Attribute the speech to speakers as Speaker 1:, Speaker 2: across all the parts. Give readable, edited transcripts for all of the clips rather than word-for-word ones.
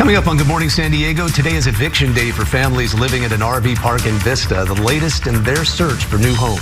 Speaker 1: Coming up on Good Morning San Diego, today is eviction day for families living at an RV park in Vista, the latest in their search for new homes.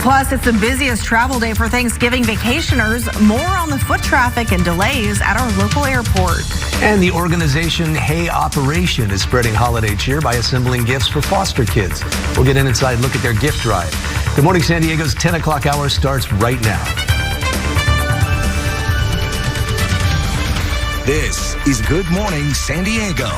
Speaker 2: Plus, it's the busiest travel day for Thanksgiving vacationers. More on the foot traffic and delays at our local airport.
Speaker 1: And the organization Hey Operation is spreading holiday cheer by assembling gifts for foster kids. We'll get an inside look at their gift drive. Good Morning San Diego's 10 o'clock hour starts right now.
Speaker 3: This is Good Morning San Diego.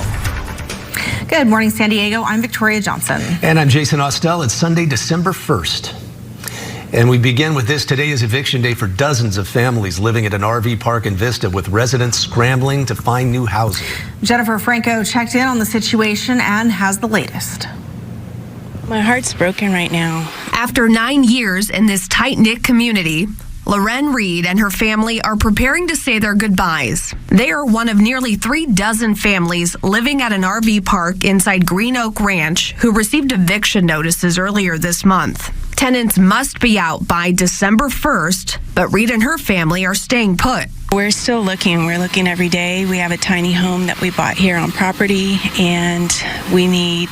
Speaker 2: Good morning, San Diego. I'm Victoria Johnson.
Speaker 1: And I'm Jason Austell. It's Sunday, December 1st. And we begin with this. Today is eviction day for dozens of families living at an RV park in Vista, with residents scrambling to find new housing. Jennifer
Speaker 2: Franco checked in on the situation and has the latest.
Speaker 4: My heart's broken right now.
Speaker 5: After 9 years in this tight-knit community, Loren Reed and her family are preparing to say their goodbyes. They are one of nearly 36 families living at an RV park inside Green Oak Ranch who received eviction notices earlier this month. Tenants must be out by December 1st, but Reed and her family are staying put.
Speaker 4: We're still looking. We're looking every day. We have a tiny home that we bought here on property, and we need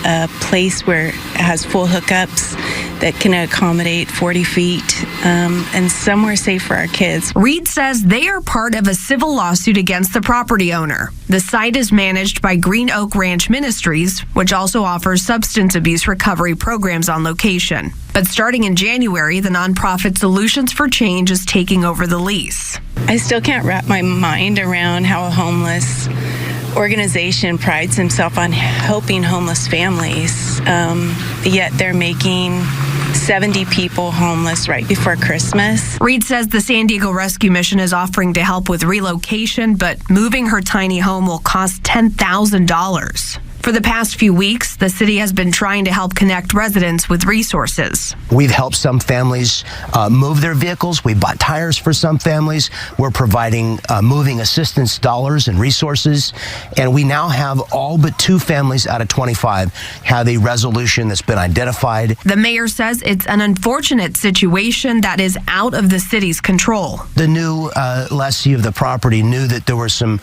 Speaker 4: a place where it has full hookups that can accommodate 40 feet and somewhere safe for our kids.
Speaker 5: Reed says they are part of a civil lawsuit against the property owner. The site is managed by Green Oak Ranch Ministries, which also offers substance abuse recovery programs on location. But starting in January, the nonprofit Solutions for Change is taking over the lease.
Speaker 4: I still can't wrap my mind around how a homeless organization prides himself on helping homeless families, yet they're making 70 people homeless right before Christmas.
Speaker 5: Reed says the San Diego Rescue Mission is offering to help with relocation, but moving her tiny home will cost $10,000. For the past few weeks, the city has been trying to help connect residents with resources.
Speaker 6: We've helped some families move their vehicles. We bought tires for some families. We're providing moving assistance dollars and resources. And we now have all but 2 families out of 25 have a resolution that's been identified.
Speaker 5: The mayor says it's an unfortunate situation that is out of the city's control.
Speaker 6: The new lessee of the property knew that there were some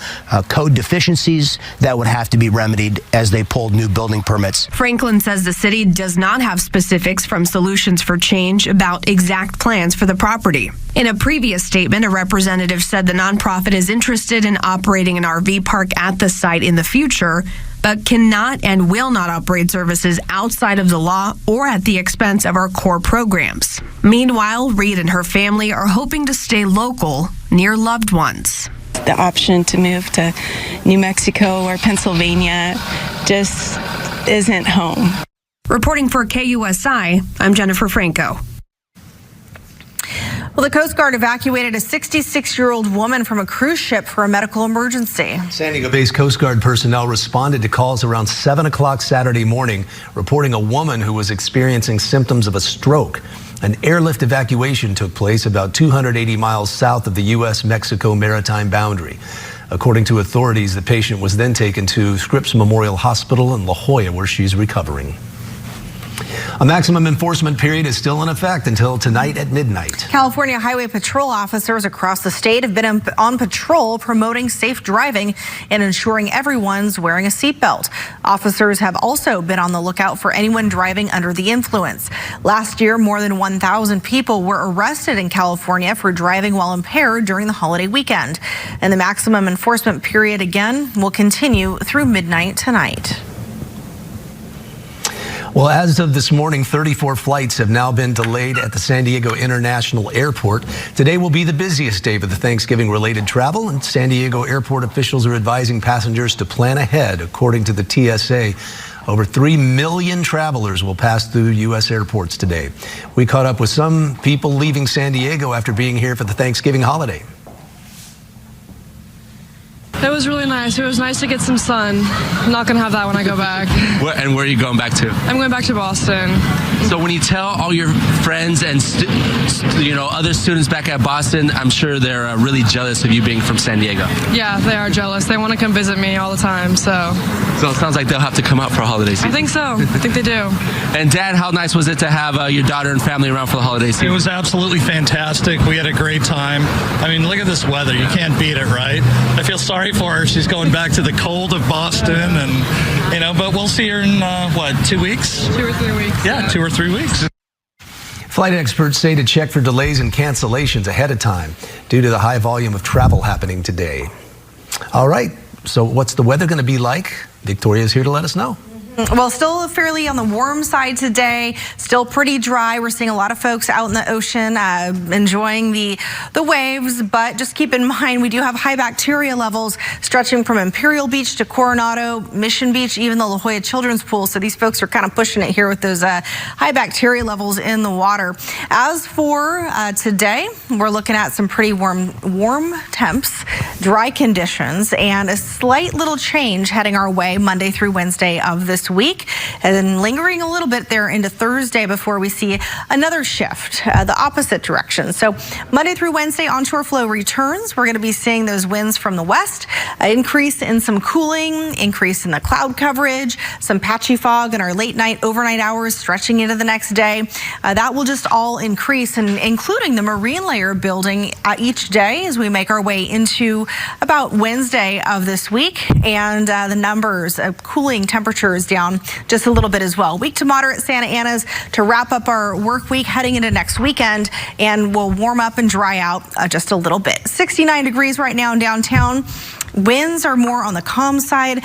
Speaker 6: code deficiencies that would have to be remedied as they pulled new building permits.
Speaker 5: Franklin says the city does not have specifics from Solutions for Change about exact plans for the property. In a previous statement, a representative said the nonprofit is interested in operating an RV park at the site in the future, but cannot and will not operate services outside of the law or at the expense of our core programs. Meanwhile, Reed and her family are hoping to stay local, near loved ones.
Speaker 4: The option to move to New Mexico or Pennsylvania just isn't home.
Speaker 5: Reporting for KUSI, I'm Jennifer Franco.
Speaker 2: Well, the Coast Guard evacuated a 66-year-old woman from a cruise ship for a medical emergency.
Speaker 1: San Diego-based Coast Guard personnel responded to calls around 7 o'clock Saturday morning, reporting a woman who was experiencing symptoms of a stroke. An airlift evacuation took place about 280 miles south of the U.S.-Mexico maritime boundary. According to authorities, the patient was then taken to Scripps Memorial Hospital in La Jolla, where she's recovering. A maximum enforcement period is still in effect until tonight at midnight.
Speaker 2: California Highway Patrol officers across the state have been on patrol promoting safe driving and ensuring everyone's wearing a seatbelt. Officers have also been on the lookout for anyone driving under the influence. Last year, more than 1,000 people were arrested in California for driving while impaired during the holiday weekend. And the maximum enforcement period again will continue through midnight tonight.
Speaker 1: Well, as of this morning, 34 flights have now been delayed at the San Diego International Airport. Today will be the busiest day for the Thanksgiving-related travel, and San Diego airport officials are advising passengers to plan ahead. According to the TSA, over 3 million travelers will pass through U.S. airports today. We caught up with some people leaving San Diego after being here for the Thanksgiving holiday.
Speaker 7: It was really nice. It was nice to get some sun. I'm not going to have that when I go back.
Speaker 8: And where are you going back to?
Speaker 7: I'm going back to Boston.
Speaker 8: So when you tell all your friends and other students back at Boston, I'm sure they're really jealous of you being from San Diego.
Speaker 7: Yeah, they are jealous. They want to come visit me all the time. So
Speaker 8: it sounds like they'll have to come out for holiday season.
Speaker 7: I think so. I think they do.
Speaker 8: And Dad, how nice was it to have your daughter and family around for the holiday season?
Speaker 9: It was absolutely fantastic. We had a great time. I mean, look at this weather. You can't beat it, right? I feel sorry for her. She's going back to the cold of Boston, and but we'll see her in 2 weeks?
Speaker 7: 2 or 3 weeks.
Speaker 9: Yeah, 2 or 3 weeks.
Speaker 1: Flight experts say to check for delays and cancellations ahead of time due to the high volume of travel happening today. All right, so what's the weather going to be like? Victoria's here to let us know.
Speaker 2: Well, still fairly on the warm side today, still pretty dry. We're seeing a lot of folks out in the ocean enjoying the waves, but just keep in mind we do have high bacteria levels stretching from Imperial Beach to Coronado, Mission Beach, even the La Jolla Children's Pool. So these folks are kind of pushing it here with those high bacteria levels in the water. As for today, we're looking at some pretty warm temps, dry conditions, and a slight little change heading our way Monday through Wednesday of this week, and then lingering a little bit there into Thursday before we see another shift the opposite direction. So Monday through Wednesday, onshore flow returns. We're going to be seeing those winds from the west, increase in some cooling, increase in the cloud coverage, some patchy fog in our late night, overnight hours stretching into the next day. That will just all increase, and including the marine layer building each day as we make our way into about Wednesday of this week, and the numbers of cooling temperatures down just a little bit as well. Weak to moderate Santa Ana's to wrap up our work week heading into next weekend, and we'll warm up and dry out just a little bit. 69 degrees right now in downtown. Winds are more on the calm side.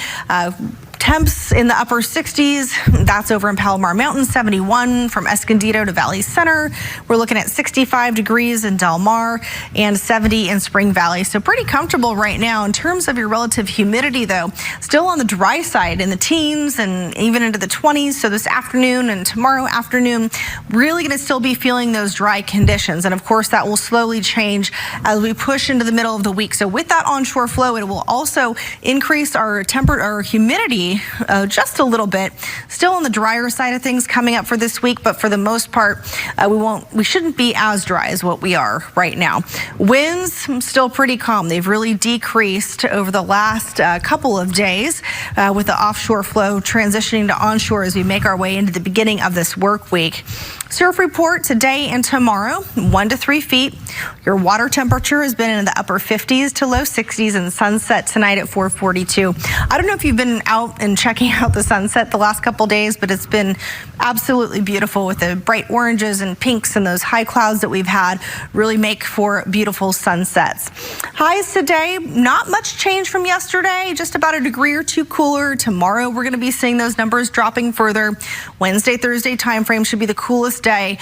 Speaker 2: Temps in the upper 60s. That's over in Palomar Mountain. 71 from Escondido to Valley Center. We're looking at 65 degrees in Del Mar and 70 in Spring Valley. So pretty comfortable right now. In terms of your relative humidity, though, still on the dry side in the teens and even into the 20s. So this afternoon and tomorrow afternoon, really going to still be feeling those dry conditions. And of course, that will slowly change as we push into the middle of the week. So with that onshore flow, it will also increase our humidity just a little bit. Still on the drier side of things coming up for this week, but for the most part, we shouldn't be as dry as what we are right now. Winds still pretty calm. They've really decreased over the last couple of days with the offshore flow transitioning to onshore as we make our way into the beginning of this work week. Surf report today and tomorrow, 1 to 3 feet. Your water temperature has been in the upper 50s to low 60s, and sunset tonight at 4:42. I don't know if you've been out and checking out the sunset the last couple days, but it's been absolutely beautiful with the bright oranges and pinks and those high clouds that we've had really make for beautiful sunsets. Highs today, not much change from yesterday, just about a degree or two cooler. Tomorrow we're going to be seeing those numbers dropping further. Wednesday, Thursday time frame should be the coolest day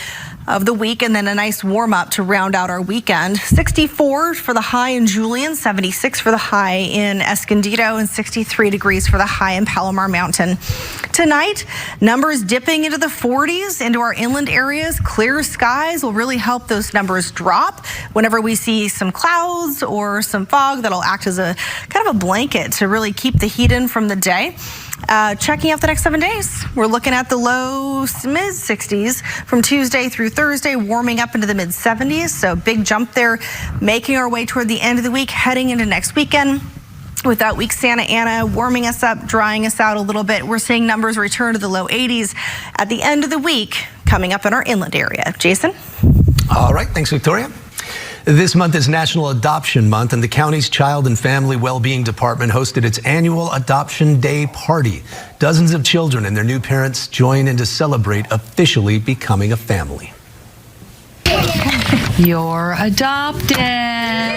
Speaker 2: of the week, and then a nice warm up to round out our weekend. 64 for the high in Julian, 76 for the high in Escondido, and 63 degrees for the high in Palomar Mountain. Tonight, numbers dipping into the 40s into our inland areas. Clear skies will really help those numbers drop whenever we see some clouds or some fog that'll act as a kind of a blanket to really keep the heat in from the day. Checking out the next 7 days, we're looking at the low mid 60s from Tuesday through Thursday, warming up into the mid 70s. So big jump there, making our way toward the end of the week, heading into next weekend. With that weak Santa Ana warming us up, drying us out a little bit, we're seeing numbers return to the low 80s at the end of the week coming up in our inland area. Jason?
Speaker 1: All right, thanks, Victoria. This month is National Adoption Month, and the county's Child and Family Wellbeing Department hosted its annual Adoption Day party. Dozens of children and their new parents join in to celebrate officially becoming a family.
Speaker 10: You're adopted.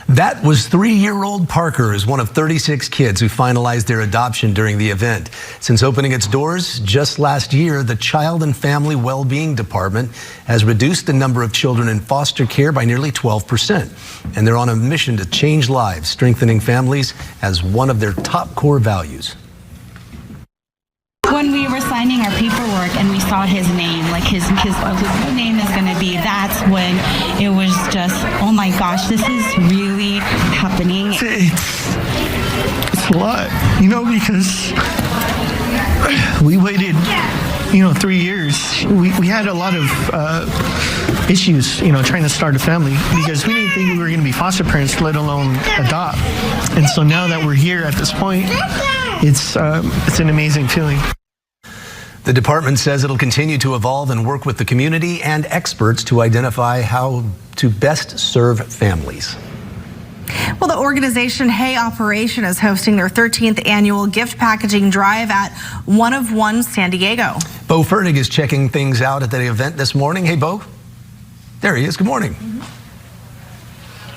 Speaker 1: That was 3-year-old Parker, is one of 36 kids who finalized their adoption during the event. Since opening its doors just last year, the Child and Family Wellbeing Department has reduced the number of children in foster care by nearly 12%. And they're on a mission to change lives, strengthening families as one of their top core values.
Speaker 11: When we were signing our paperwork and we saw his name, like his name is going to be, that's when it was just, oh my gosh, this is really happening.
Speaker 12: It's a lot, because we waited, 3 years. We had a lot of issues, trying to start a family because we didn't think we were going to be foster parents, let alone adopt. And so now that we're here at this point, it's an amazing feeling.
Speaker 1: The department says it'll continue to evolve and work with the community and experts to identify how to best serve families.
Speaker 2: Well, the organization Hey Operation is hosting their 13th annual gift packaging drive at One of One San Diego.
Speaker 1: Bo Fernig is checking things out at the event this morning. Hey, Bo. There he is. Good morning.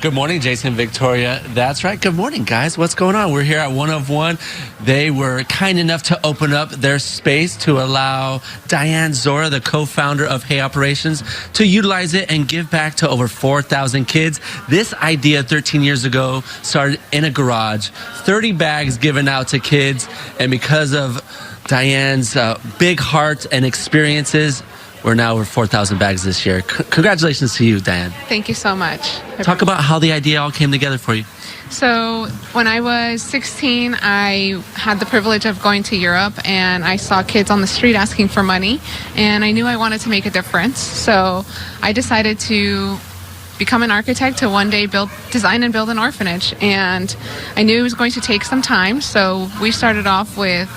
Speaker 8: Good morning, Jason, Victoria. That's right. Good morning, guys. What's going on? We're here at One of One. They were kind enough to open up their space to allow Diane Zora, the co-founder of Hey Operations, to utilize it and give back to over 4,000 kids. This idea 13 years ago started in a garage, 30 bags given out to kids, and because of Diane's big heart and experiences, we're now over 4,000 bags this year. Congratulations to you, Diane.
Speaker 13: Thank you so much.
Speaker 8: Talk about how the idea all came together for you.
Speaker 13: So when I was 16, I had the privilege of going to Europe, and I saw kids on the street asking for money, and I knew I wanted to make a difference. So I decided to become an architect to one day design and build an orphanage. And I knew it was going to take some time, so we started off with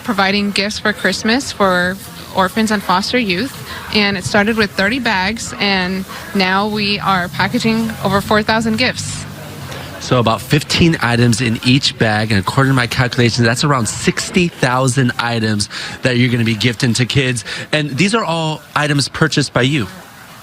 Speaker 13: providing gifts for Christmas for orphans and foster youth, and it started with 30 bags, and now we are packaging over 4,000 gifts.
Speaker 8: So about 15 items in each bag, and according to my calculations, that's around 60,000 items that you're going to be gifting to kids. And these are all items purchased by you.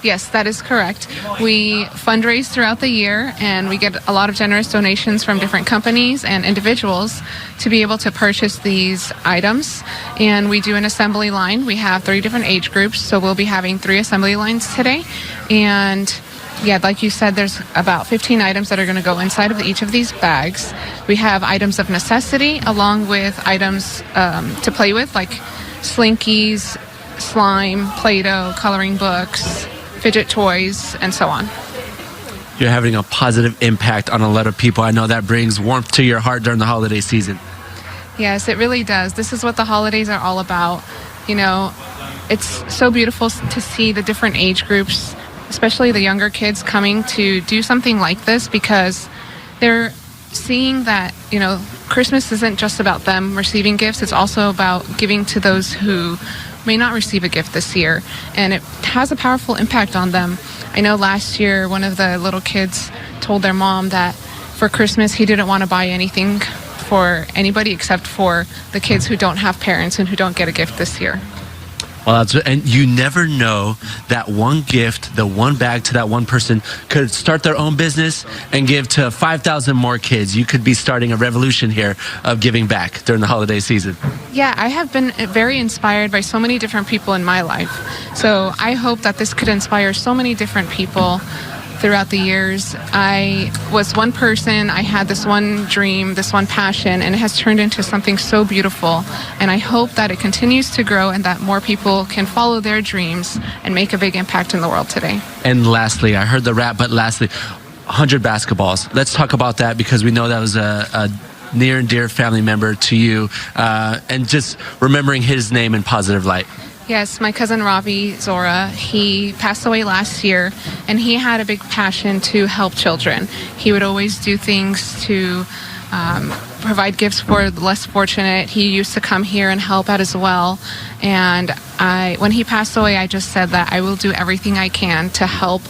Speaker 13: Yes, that is correct. We fundraise throughout the year, and we get a lot of generous donations from different companies and individuals to be able to purchase these items. And we do an assembly line. We have 3 different age groups, so we'll be having 3 assembly lines today. And yeah, like you said, there's about 15 items that are going to go inside of each of these bags. We have items of necessity along with items to play with, like Slinkies, slime, Play-Doh, coloring books, fidget toys, and so on.
Speaker 8: You're having a positive impact on a lot of people. I know that brings warmth to your heart during the holiday season.
Speaker 13: Yes, it really does. This is what the holidays are all about. You know, it's so beautiful to see the different age groups, especially the younger kids, coming to do something like this, because they're seeing that, you know, Christmas isn't just about them receiving gifts. It's also about giving to those who may not receive a gift this year, and it has a powerful impact on them. I know last year one of the little kids told their mom that for Christmas he didn't want to buy anything for anybody except for the kids who don't have parents and who don't get a gift this year.
Speaker 8: Well, and you never know, that one gift, the one bag to that one person could start their own business and give to 5,000 more kids. You could be starting a revolution here of giving back during the holiday season.
Speaker 13: Yeah, I have been very inspired by so many different people in my life. So I hope that this could inspire so many different people throughout the years. I was one person, I had this one dream, this one passion, and it has turned into something so beautiful. And I hope that it continues to grow and that more people can follow their dreams and make a big impact in the world today.
Speaker 8: And lastly, I heard the rap, but lastly, 100 basketballs. Let's talk about that, because we know that was a near and dear family member to you, and just remembering his name in positive light.
Speaker 13: Yes, my cousin Ravi Zora, he passed away last year, and he had a big passion to help children. He would always do things to provide gifts for the less fortunate. He used to come here and help out as well. And when he passed away, I just said that I will do everything I can to help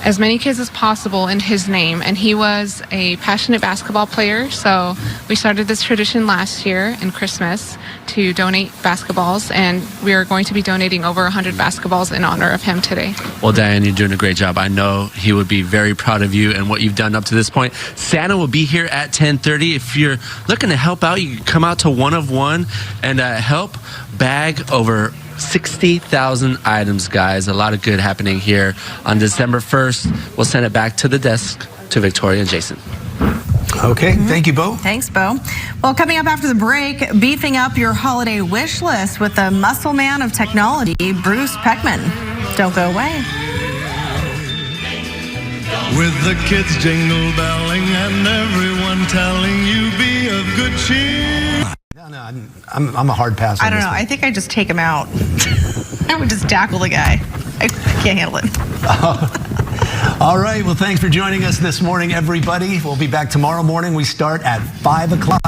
Speaker 13: as many kids as possible in his name. And he was a passionate basketball player, so we started this tradition last year in Christmas to donate basketballs, and we are going to be donating over 100 basketballs in honor of him today.
Speaker 8: Well, Diane, you're doing a great job. I know he would be very proud of you and what you've done up to this point. Santa will be here at 10:30. If you're looking to help out, you can come out to One of One and help bag over 60,000 items, guys. A lot of good happening here on December 1st. We'll send it back to the desk to Victoria and Jason.
Speaker 1: Okay, thank you, Bo.
Speaker 2: Thanks, Bo. Well, coming up after the break, beefing up your holiday wish list with the muscle man of technology, Bruce Peckman. Don't go away.
Speaker 14: With the kids jingle belling and everyone telling you be of good cheer.
Speaker 1: No, I'm a hard pass on
Speaker 2: I don't
Speaker 1: this
Speaker 2: know.
Speaker 1: one.
Speaker 2: I think I just take him out. I would just tackle the guy. I can't handle it.
Speaker 1: All right. Well, thanks for joining us this morning, everybody. We'll be back tomorrow morning. We start at 5 o'clock.